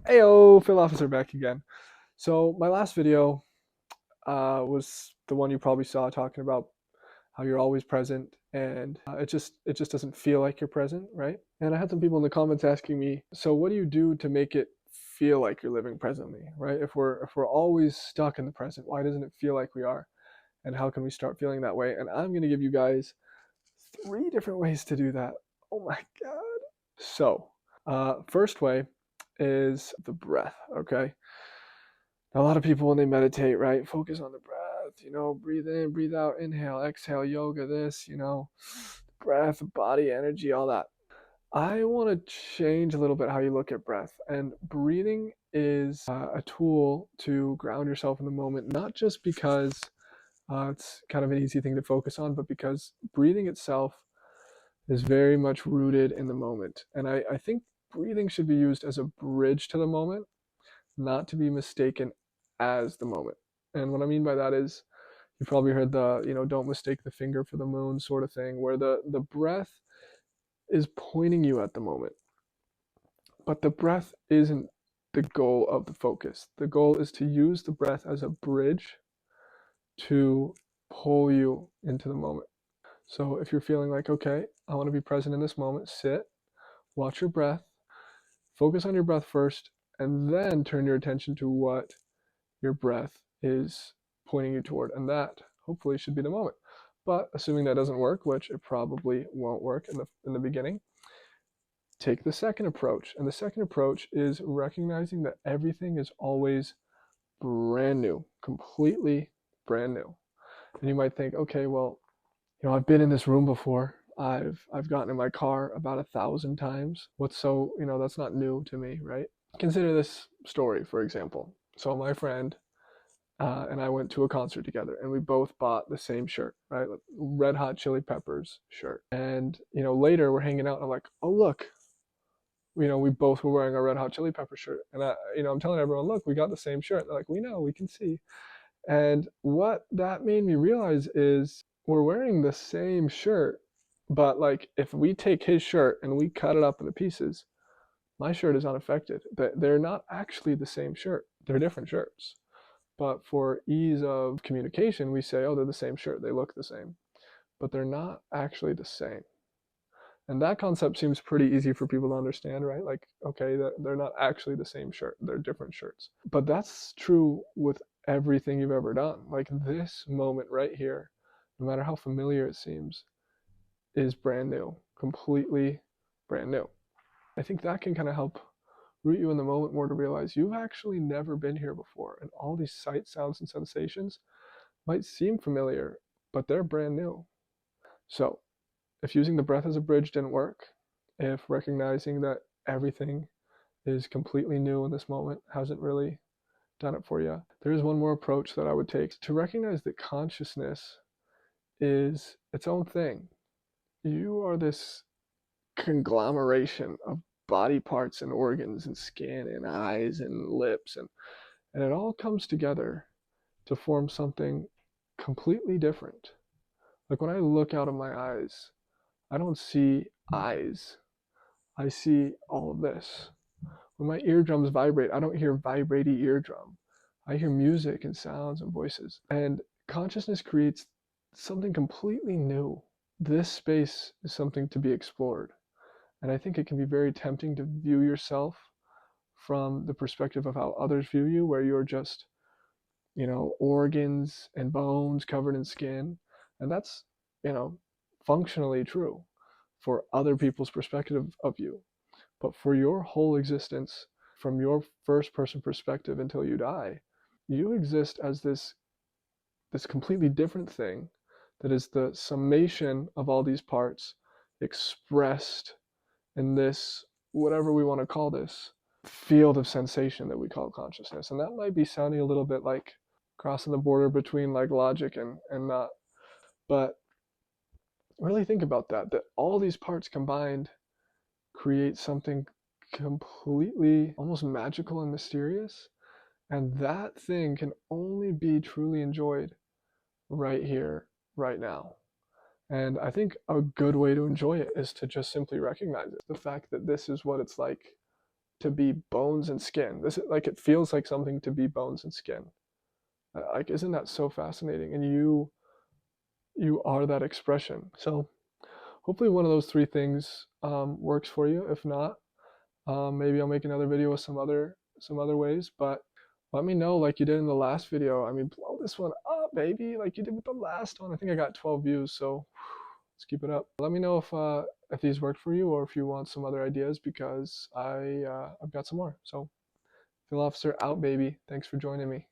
Heyo, Phil Officer back again. So my last video was the one you probably saw talking about how you're always present, and it just doesn't feel like you're present, right? And I had some people in the comments asking me, so what do you do to make it feel like you're living presently, right? If we're always stuck in the present, why doesn't it feel like we are? And how can we start feeling that way? And I'm going to give you guys three different ways to do that. Oh my God. So, first way is the breath, okay? A lot of people, when they meditate, right, focus on the breath, breathe in, breathe out, inhale, exhale, yoga, this, breath, body, energy, all that. I want to change a little bit how you look at breath. And breathing is a tool to ground yourself in the moment, not just because it's kind of an easy thing to focus on, but because breathing itself is very much rooted in the moment. And I think breathing should be used as a bridge to the moment, not to be mistaken as the moment. And what I mean by that is, you probably heard the, don't mistake the finger for the moon sort of thing, where the breath is pointing you at the moment. But the breath isn't the goal of the focus. The goal is to use the breath as a bridge to pull you into the moment. So if you're feeling like, okay, I want to be present in this moment, sit, watch your breath, focus on your breath first, and then turn your attention to what your breath is pointing you toward. And that hopefully should be the moment. But assuming that doesn't work, which it probably won't work in the beginning, take the second approach. And the second approach is recognizing that everything is always brand new, completely brand new. And you might think, okay, well, I've been in this room before. I've gotten in my car about 1,000 times. What's so, that's not new to me, right? Consider this story, for example. So my friend and I went to a concert together, and we both bought the same shirt, right? Red Hot Chili Peppers shirt. And later we're hanging out, and I'm like, oh look, we both were wearing a Red Hot Chili Pepper shirt, and I'm telling everyone, look, we got the same shirt. They're like, we know, we can see. And what that made me realize is we're wearing the same shirt, but like if we take his shirt and we cut it up into pieces, my shirt is unaffected. They're not actually the same shirt. They're different shirts. But for ease of communication, we say, oh, they're the same shirt. They look the same. But they're not actually the same. And that concept seems pretty easy for people to understand, right? Like, okay, they're not actually the same shirt. They're different shirts. But that's true with everything you've ever done. Like this moment right here, no matter how familiar it seems, is brand new, completely brand new. I think that can kind of help root you in the moment more to realize you've actually never been here before. And all these sights, sounds, and sensations might seem familiar, but they're brand new. So if using the breath as a bridge didn't work, if recognizing that everything is completely new in this moment hasn't really done it for you, there is one more approach that I would take to recognize that consciousness is its own thing. You are this conglomeration of body parts and organs and skin and eyes and lips, and it all comes together to form something completely different. Like when I look out of my eyes, I don't see eyes. I see all of this. When my eardrums vibrate, I don't hear vibrating eardrum. I hear music and sounds and voices. And consciousness creates something completely new. This space is something to be explored. And I think it can be very tempting to view yourself from the perspective of how others view you, where you're just, organs and bones covered in skin. And that's, functionally true for other people's perspective of you. But for your whole existence, from your first person perspective until you die, you exist as this completely different thing that is the summation of all these parts expressed in this, whatever we want to call this, field of sensation that we call consciousness. And that might be sounding a little bit like crossing the border between like logic and not. But really think about that all these parts combined create something completely almost magical and mysterious. And that thing can only be truly enjoyed right here, right now. And I think a good way to enjoy it is to just simply recognize it. The fact that this is what it's like to be bones and skin. This is like, it feels like something to be bones and skin. Like, isn't that so fascinating? And you are that expression. So hopefully one of those three things works for you. If not, maybe I'll make another video with some other ways. But let me know, like you did in the last video. I mean, blow this one up, baby, like you did with the last one. I think I got 12 views, so let's keep it up. Let me know if these worked for you, or if you want some other ideas, because I've got some more. So, field officer out, baby. Thanks for joining me.